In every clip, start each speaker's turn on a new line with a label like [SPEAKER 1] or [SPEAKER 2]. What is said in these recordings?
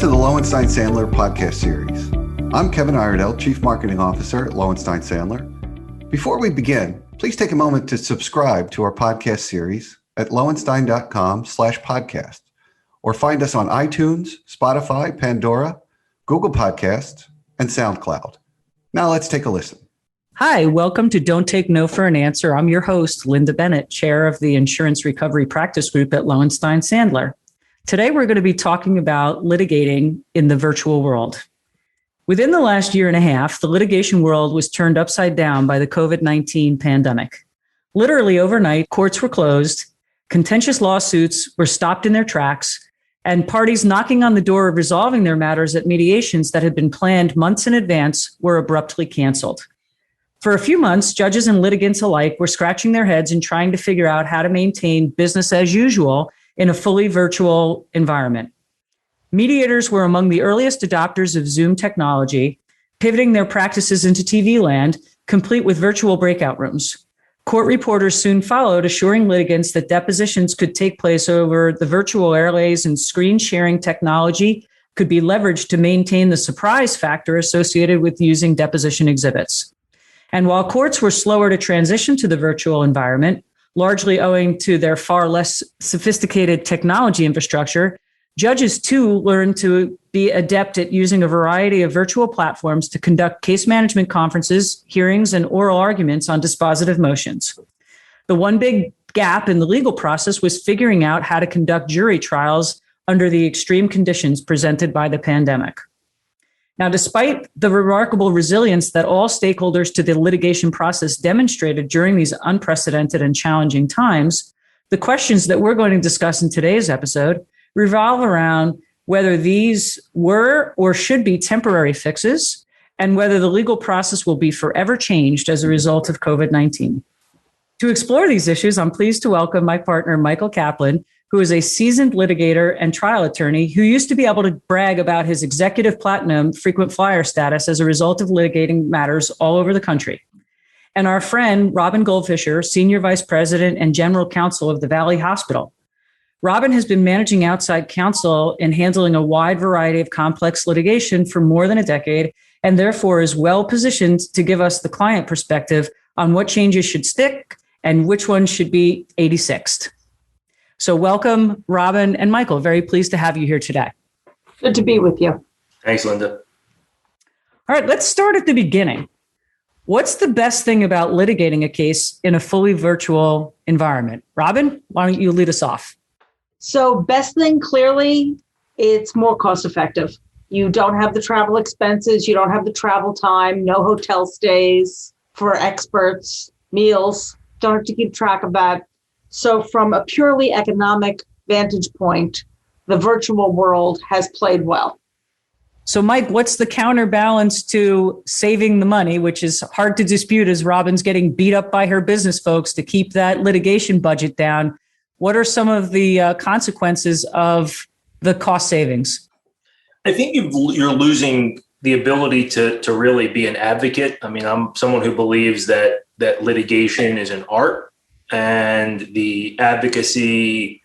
[SPEAKER 1] to the Lowenstein Sandler podcast series. I'm Kevin Iredell, Chief Marketing Officer at Lowenstein Sandler. Before we begin, please take a moment to subscribe to our podcast series at lowenstein.com/podcast, or find us on iTunes, Spotify, Pandora, Google Podcasts, and SoundCloud. Now let's take a listen.
[SPEAKER 2] Hi, welcome to Don't Take No for an Answer. I'm your host, Lynda Bennett, Chair of the Insurance Recovery Practice Group at Lowenstein Sandler. Today, we're going to be talking about litigating in the virtual world. Within the last year and a half, the litigation world was turned upside down by the COVID-19 pandemic. Literally overnight, courts were closed, contentious lawsuits were stopped in their tracks, and parties knocking on the door of resolving their matters at mediations that had been planned months in advance were abruptly canceled. For a few months, judges and litigants alike were scratching their heads and trying to figure out how to maintain business as usual in a fully virtual environment. Mediators were among the earliest adopters of Zoom technology, pivoting their practices into TV land, complete with virtual breakout rooms. Court reporters soon followed, assuring litigants that depositions could take place over the virtual airways, and screen sharing technology could be leveraged to maintain the surprise factor associated with using deposition exhibits. And while courts were slower to transition to the virtual environment, largely owing to their far less sophisticated technology infrastructure, judges too learned to be adept at using a variety of virtual platforms to conduct case management conferences, hearings, and oral arguments on dispositive motions. The one big gap in the legal process was figuring out how to conduct jury trials under the extreme conditions presented by the pandemic. Now, despite the remarkable resilience that all stakeholders to the litigation process demonstrated during these unprecedented and challenging times, the questions that we're going to discuss in today's episode revolve around whether these were or should be temporary fixes, and whether the legal process will be forever changed as a result of COVID-19. To explore these issues, I'm pleased to welcome my partner, Michael Kaplan, who is a seasoned litigator and trial attorney who used to be able to brag about his executive platinum frequent flyer status as a result of litigating matters all over the country. And our friend, Robin Goldfischer, Senior Vice President and General Counsel of the Valley Hospital. Robin has been managing outside counsel and handling a wide variety of complex litigation for more than a decade, and therefore is well positioned to give us the client perspective on what changes should stick and which ones should be 86th. So welcome, Robin and Michael. Very pleased to have you here today.
[SPEAKER 3] Good to be with you.
[SPEAKER 4] Thanks, Lynda.
[SPEAKER 2] All right, let's start at the beginning. What's the best thing about litigating a case in a fully virtual environment? Robin, why don't you lead us off?
[SPEAKER 3] So best thing, clearly, it's more cost effective. You don't have the travel expenses. You don't have the travel time, no hotel stays for experts, meals, don't have to keep track of that. So from a purely economic vantage point, the virtual world has played well.
[SPEAKER 2] So Mike, what's the counterbalance to saving the money, which is hard to dispute as Robin's getting beat up by her business folks to keep that litigation budget down? What are some of the consequences of the cost savings?
[SPEAKER 4] I think you're losing the ability to really be an advocate. I mean, I'm someone who believes that litigation is an art, and the advocacy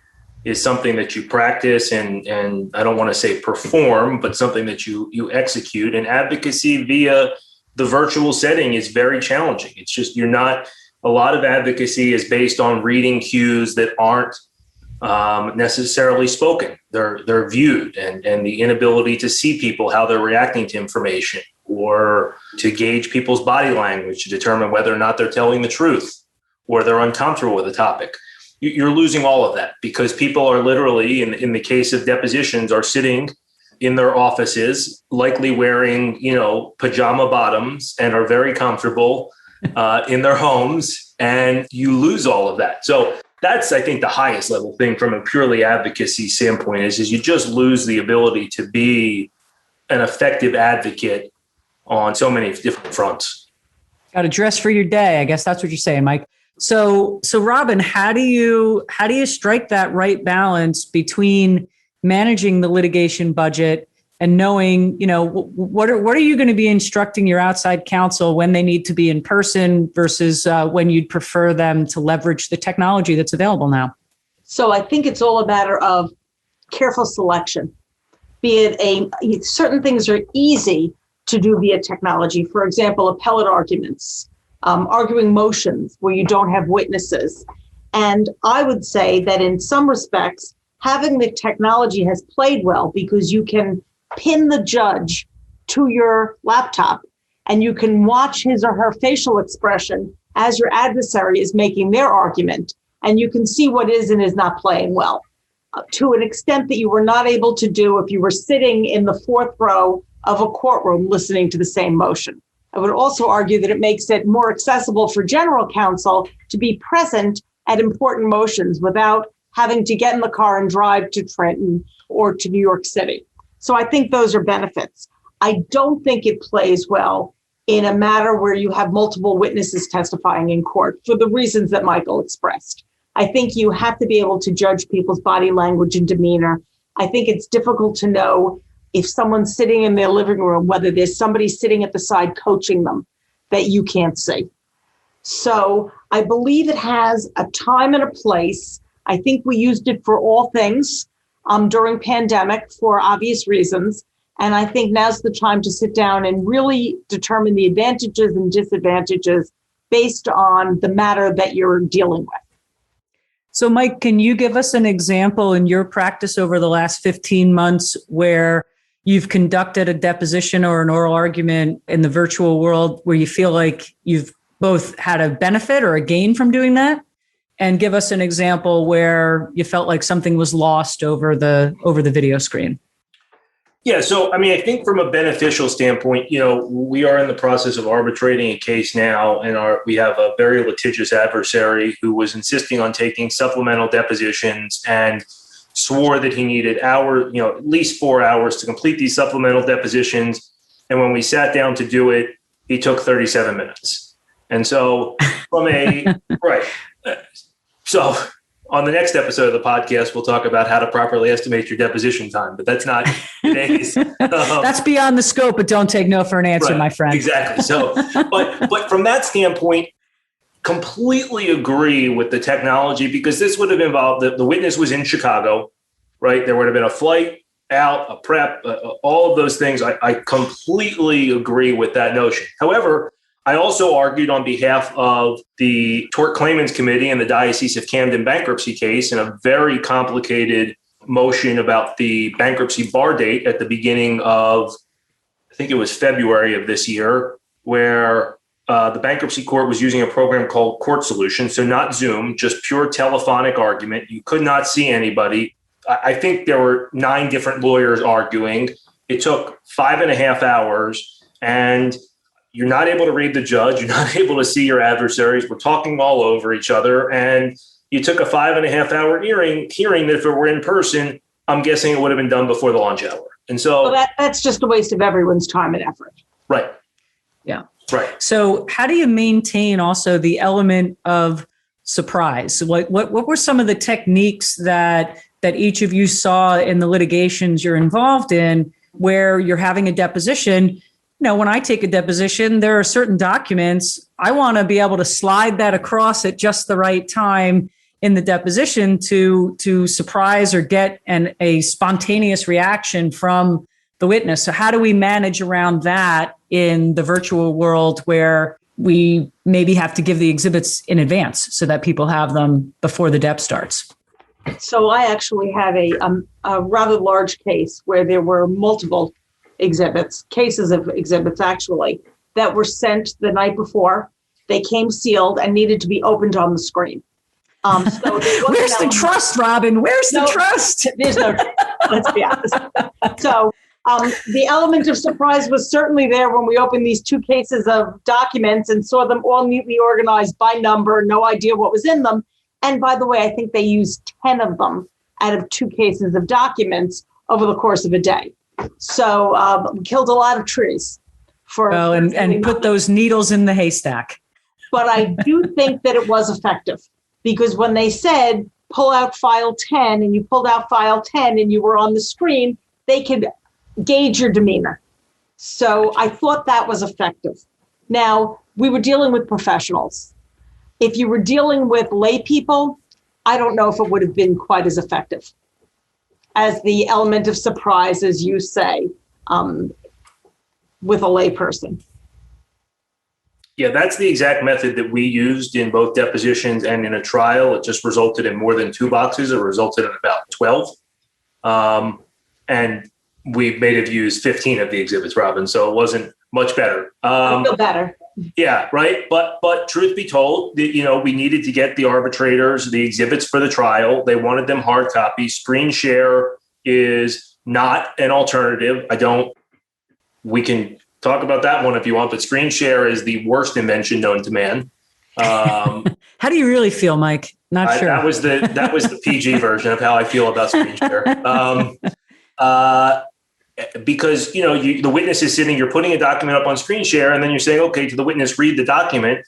[SPEAKER 4] is something that you practice and I don't want to say perform, but something that you execute. And advocacy via the virtual setting is very challenging. It's just a lot of advocacy is based on reading cues that aren't necessarily spoken. They're viewed, and the inability to see people, how they're reacting to information, or to gauge people's body language to determine whether or not they're telling the truth or they're uncomfortable with a topic. You're losing all of that because people are literally, in the case of depositions, are sitting in their offices, likely wearing, pajama bottoms, and are very comfortable in their homes, and you lose all of that. So that's, I think, the highest level thing from a purely advocacy standpoint is you just lose the ability to be an effective advocate on so many different fronts.
[SPEAKER 2] Got to dress for your day. I guess that's what you're saying, Mike. So Robin, how do you strike that right balance between managing the litigation budget and knowing, what are you going to be instructing your outside counsel when they need to be in person versus when you'd prefer them to leverage the technology that's available now?
[SPEAKER 3] So I think it's all a matter of careful selection. be it certain things are easy to do via technology. For example, appellate arguments, arguing motions where you don't have witnesses. And I would say that in some respects, having the technology has played well because you can pin the judge to your laptop and you can watch his or her facial expression as your adversary is making their argument. And you can see what is and is not playing well to an extent that you were not able to do if you were sitting in the fourth row of a courtroom listening to the same motion. I would also argue that it makes it more accessible for general counsel to be present at important motions without having to get in the car and drive to Trenton or to New York City. So I think those are benefits. I don't think it plays well in a matter where you have multiple witnesses testifying in court for the reasons that Michael expressed. I think you have to be able to judge people's body language and demeanor. I think it's difficult to know if someone's sitting in their living room, whether there's somebody sitting at the side coaching them that you can't see. So I believe it has a time and a place. I think we used it for all things during pandemic for obvious reasons. And I think now's the time to sit down and really determine the advantages and disadvantages based on the matter that you're dealing with.
[SPEAKER 2] So, Mike, can you give us an example in your practice over the last 15 months where you've conducted a deposition or an oral argument in the virtual world where you feel like you've both had a benefit or a gain from doing that? And give us an example where you felt like something was lost over the video screen.
[SPEAKER 4] Yeah. So, I think from a beneficial standpoint, we are in the process of arbitrating a case now, and we have a very litigious adversary who was insisting on taking supplemental depositions and swore that he needed at least 4 hours to complete these supplemental depositions. And when we sat down to do it, he took 37 minutes. And so right. So on the next episode of the podcast, we'll talk about how to properly estimate your deposition time, but that's not today's.
[SPEAKER 2] That's beyond the scope, but don't take no for an answer,
[SPEAKER 4] right,
[SPEAKER 2] my friend.
[SPEAKER 4] Exactly. So, but from that standpoint, completely agree with the technology, because this would have involved the witness was in Chicago, right? There would have been a flight out, a prep, all of those things. I completely agree with that notion. However, I also argued on behalf of the Tort Claimants Committee in the Diocese of Camden bankruptcy case in a very complicated motion about the bankruptcy bar date at the beginning of, I think it was February of this year, where the bankruptcy court was using a program called Court Solution. So not Zoom, just pure telephonic argument. You could not see anybody. I think there were 9 different lawyers arguing. It took 5.5 hours, and you're not able to read the judge. You're not able to see your adversaries. We're talking all over each other. And you took a 5.5 hour hearing that if it were in person, I'm guessing it would have been done before the lunch hour. And so
[SPEAKER 3] that's just a waste of everyone's time and effort.
[SPEAKER 4] Right.
[SPEAKER 2] Yeah.
[SPEAKER 4] Right.
[SPEAKER 2] So how do you maintain also the element of surprise? What were some of the techniques that each of you saw in the litigations you're involved in where you're having a deposition? When I take a deposition, there are certain documents I want to be able to slide that across at just the right time in the deposition to surprise or get a spontaneous reaction from the witness. So how do we manage around that in the virtual world where we maybe have to give the exhibits in advance so that people have them before the dep starts?
[SPEAKER 3] So I actually had a rather large case where there were multiple cases of exhibits actually, that were sent the night before. They came sealed and needed to be opened on the screen. So
[SPEAKER 2] where's the trust, Robin? Where's the trust?
[SPEAKER 3] There's no trust, let's be honest. So the element of surprise was certainly there when we opened these 2 cases of documents and saw them all neatly organized by number, no idea what was in them. And by the way, I think they used 10 of them out of 2 cases of documents over the course of a day. So we killed a lot of trees
[SPEAKER 2] and put those needles in the haystack.
[SPEAKER 3] But I do think that it was effective, because when they said pull out file 10 and you pulled out file 10 and you were on the screen, they could gauge your demeanor. So I thought that was effective. Now, we were dealing with professionals. If you were dealing with lay people, I don't know if it would have been quite as effective. as the element of surprise, as you say, with a layperson.
[SPEAKER 4] Yeah, that's the exact method that we used in both depositions and in a trial. It just resulted in more than 2 boxes. It resulted in about 12. And we may have used 15 of the exhibits, Robin, so it wasn't much better.
[SPEAKER 3] I feel better.
[SPEAKER 4] Yeah, right. But truth be told, we needed to get the arbitrators the exhibits for the trial. They wanted them hard copy. Screen share is not an alternative. We can talk about that one if you want, but screen share is the worst invention known to man.
[SPEAKER 2] How do you really feel, Mike? Not sure.
[SPEAKER 4] That was the PG version of how I feel about screen share. Because the witness is sitting, you're putting a document up on screen share, and then you're saying, okay, to the witness, read the document,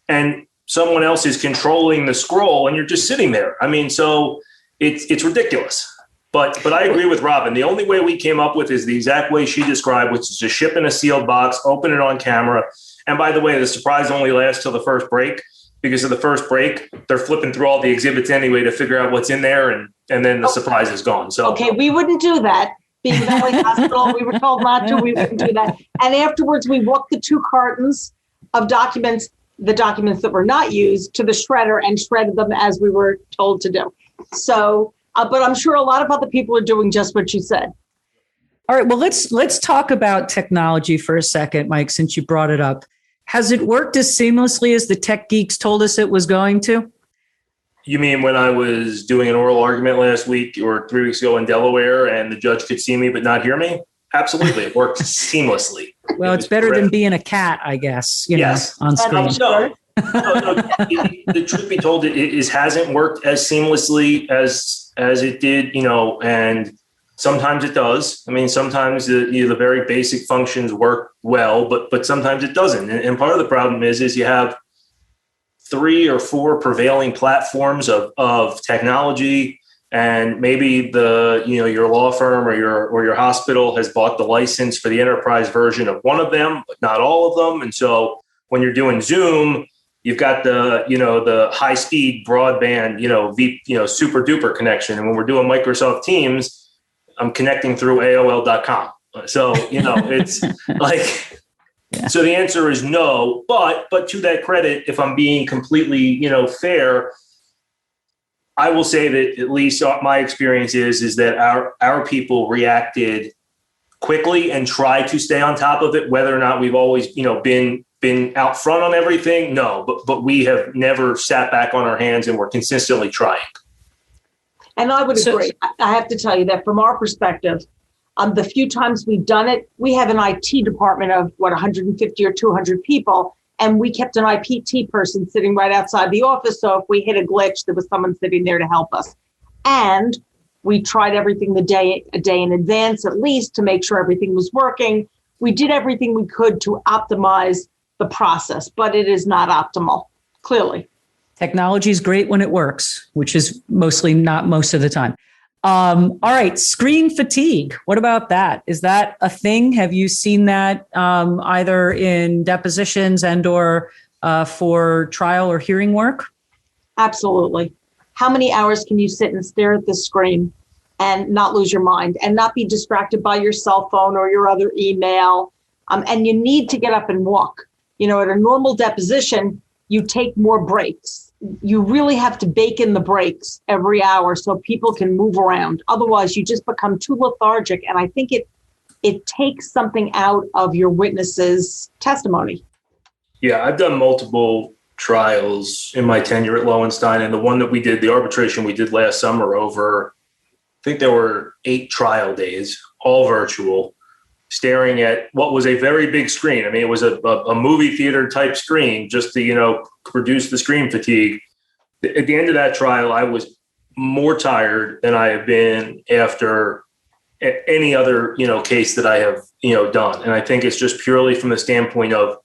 [SPEAKER 4] and someone else is controlling the scroll, and you're just sitting there. I mean, so it's ridiculous. But I agree with Robin. The only way we came up with is the exact way she described, which is to ship in a sealed box, open it on camera. And by the way, the surprise only lasts till the first break, because of the first break, they're flipping through all the exhibits anyway to figure out what's in there, and then the surprise is gone. So
[SPEAKER 3] okay, we wouldn't do that. Being Valley Hospital, we were told not to. We wouldn't do that. And afterwards, we walked the 2 cartons of documents, the documents that were not used, to the shredder and shredded them as we were told to do. So, but I'm sure a lot of other people are doing just what you said.
[SPEAKER 2] All right. Well, let's talk about technology for a second, Mike, since you brought it up. Has it worked as seamlessly as the tech geeks told us it was going to?
[SPEAKER 4] You mean when I was doing an oral argument last week or 3 weeks ago in Delaware and the judge could see me but not hear me? Absolutely. It worked seamlessly.
[SPEAKER 2] Well, it's better than being a cat, I guess,
[SPEAKER 4] yes.
[SPEAKER 2] On screen.
[SPEAKER 4] No. The truth be told, it hasn't worked as seamlessly as it did, and sometimes it does. I mean, sometimes the very basic functions work well, but sometimes it doesn't. And part of the problem is you have 3 or 4 prevailing platforms of technology, and maybe your law firm or your hospital has bought the license for the enterprise version of one of them, but not all of them. And so when you're doing Zoom, you've got the high speed broadband, super duper connection. And when we're doing Microsoft Teams, I'm connecting through AOL.com. So, it's like, yeah. So the answer is no, but to that credit, if I'm being completely, fair, I will say that at least my experience is that our people reacted quickly and tried to stay on top of it. Whether or not we've always, been out front on everything, no, but we have never sat back on our hands, and we're consistently trying.
[SPEAKER 3] And I would agree. I have to tell you that from our perspective, the few times we've done it, we have an IT department of 150 or 200 people, and we kept an IPT person sitting right outside the office. So if we hit a glitch, there was someone sitting there to help us. And we tried everything a day in advance, at least, to make sure everything was working. We did everything we could to optimize the process, but it is not optimal, clearly.
[SPEAKER 2] Technology is great when it works, which is mostly not most of the time. All right, screen fatigue. What about that? Is that a thing? Have you seen that either in depositions and or for trial or hearing work? Absolutely.
[SPEAKER 3] How many hours can you sit and stare at the screen and not lose your mind and not be distracted by your cell phone or your other email? And you need to get up and walk. At a normal deposition, you take more breaks. You really have to bake in the breaks every hour so people can move around. Otherwise, you just become too lethargic. And I think it takes something out of your witness's testimony.
[SPEAKER 4] Yeah, I've done multiple trials in my tenure at Lowenstein. And the one that we did, the arbitration we did last summer over, I think there were 8 trial days, all virtual, staring at what was a very big screen. I mean, it was a movie theater type screen just to, reduce the screen fatigue. At the end of that trial, I was more tired than I have been after any other, case that I have, done. And I think it's just purely from the standpoint of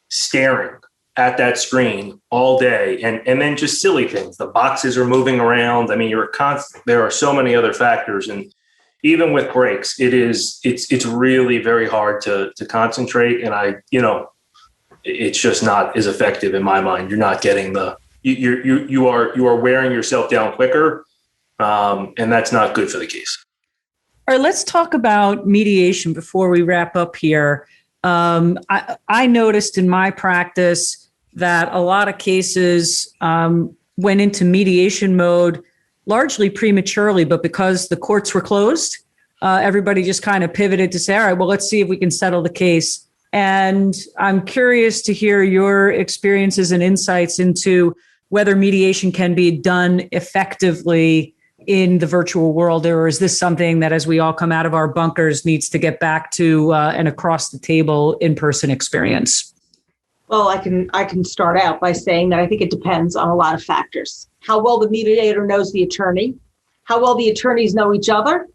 [SPEAKER 4] staring at that screen all day and then just silly things. The boxes are moving around. I mean, there are so many other factors. And even with breaks, it's really very hard to concentrate. And it's just not as effective in my mind. You're not getting you are wearing yourself down quicker. And that's not good for the case.
[SPEAKER 2] All right, let's talk about mediation before we wrap up here. I noticed in my practice that a lot of cases went into mediation mode largely prematurely, but because the courts were closed, everybody just kind of pivoted to say, all right, well, let's see if we can settle the case. And I'm curious to hear your experiences and insights into whether mediation can be done effectively in the virtual world, or is this something that as we all come out of our bunkers needs to get back to an across the table in-person experience?
[SPEAKER 3] Well, I can start out by saying that I think it depends on a lot of factors. How well the mediator knows the attorney, how well the attorneys know each other,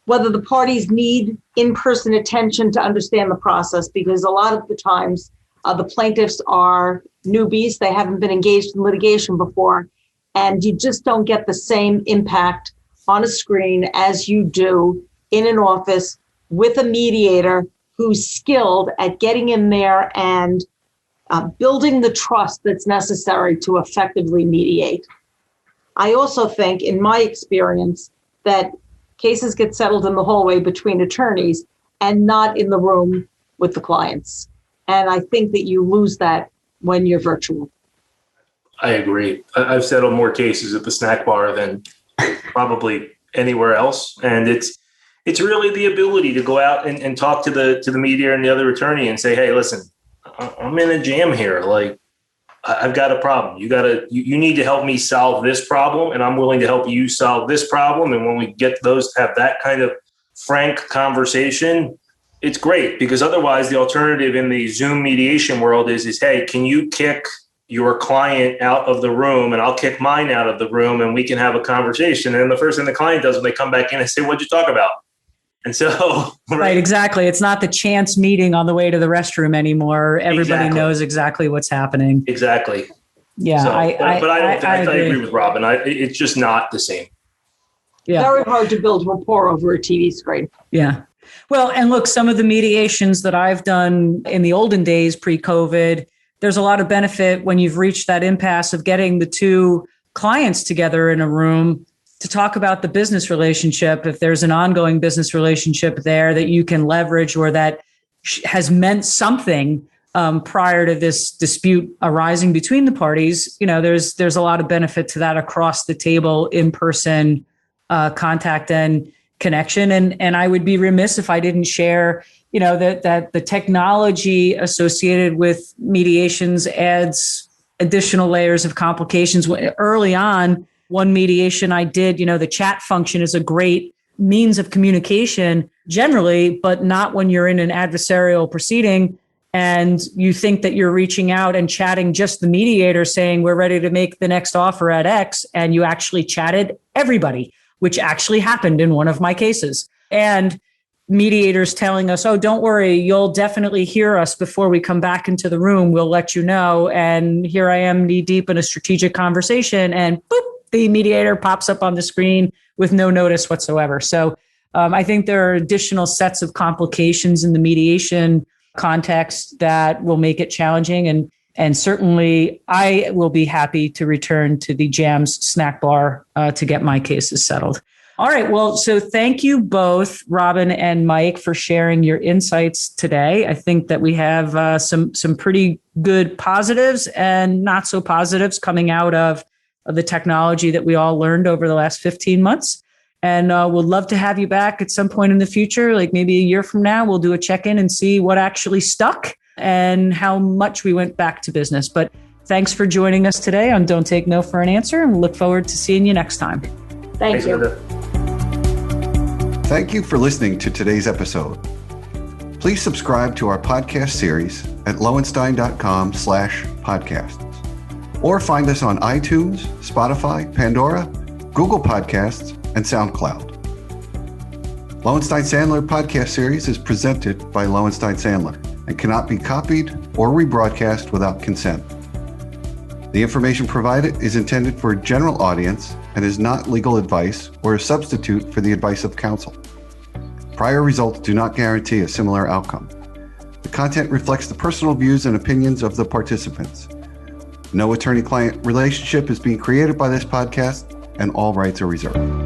[SPEAKER 3] whether the parties need in-person attention to understand the process, because a lot of the times the plaintiffs are newbies, they haven't been engaged in litigation before, and you just don't get the same impact on a screen as you do in an office with a mediator who's skilled at getting in there and building the trust that's necessary to effectively mediate. I also think, in my experience, that cases get settled in the hallway between attorneys and not in the room with the clients. And I think that you lose that when you're virtual.
[SPEAKER 4] I agree. I've settled more cases at the snack bar than probably anywhere else. And it's really the ability to go out and talk to the mediator and the other attorney and say, hey, listen, I'm in a jam here. Like, I've got a problem. You need to help me solve this problem, and I'm willing to help you solve this problem. And when we get have that kind of frank conversation, it's great, because otherwise the alternative in the Zoom mediation world is, hey, can you kick your client out of the room and I'll kick mine out of the room and we can have a conversation. And the first thing the client does when they come back in is say, what'd you talk about? And so,
[SPEAKER 2] right, exactly. It's not the chance meeting on the way to the restroom anymore. Everybody knows exactly what's happening.
[SPEAKER 4] Exactly.
[SPEAKER 2] Yeah.
[SPEAKER 4] So, I agree with Robin. It's just not the same.
[SPEAKER 3] Yeah. Very hard to build rapport over a TV screen.
[SPEAKER 2] Yeah. Well, and look, some of the mediations that I've done in the olden days pre-COVID, there's a lot of benefit when you've reached that impasse of getting the two clients together in a room to talk about the business relationship. If there's an ongoing business relationship there that you can leverage or that has meant something prior to this dispute arising between the parties, there's a lot of benefit to that across the table, in-person contact and connection. And I would be remiss if I didn't share, that the technology associated with mediations adds additional layers of complications. Early on, one mediation I did, the chat function is a great means of communication generally, but not when you're in an adversarial proceeding and you think that you're reaching out and chatting just the mediator saying, we're ready to make the next offer at X. And you actually chatted everybody, which actually happened in one of my cases. And mediators telling us, oh, don't worry, you'll definitely hear us before we come back into the room. We'll let you know. And here I am knee deep in a strategic conversation and boop, the mediator pops up on the screen with no notice whatsoever. So I think there are additional sets of complications in the mediation context that will make it challenging. And certainly I will be happy to return to the Jams snack bar to get my cases settled. All right. Well, so thank you both, Robin and Mike, for sharing your insights today. I think that we have some pretty good positives and not so positives coming out of the technology that we all learned over the last 15 months. And we'd love to have you back at some point in the future, like maybe a year from now. We'll do a check-in and see what actually stuck and how much we went back to business. But thanks for joining us today on Don't Take No for an Answer, and look forward to seeing you next time.
[SPEAKER 3] Thank you.
[SPEAKER 4] Lynda.
[SPEAKER 1] Thank you for listening to today's episode. Please subscribe to our podcast series at lowenstein.com/podcasts, or find us on iTunes, Spotify, Pandora, Google Podcasts, and SoundCloud. Lowenstein Sandler podcast series is presented by Lowenstein Sandler and cannot be copied or rebroadcast without consent. The information provided is intended for a general audience and is not legal advice or a substitute for the advice of counsel. Prior results do not guarantee a similar outcome. The content reflects the personal views and opinions of the participants. No attorney-client relationship is being created by this podcast, and all rights are reserved.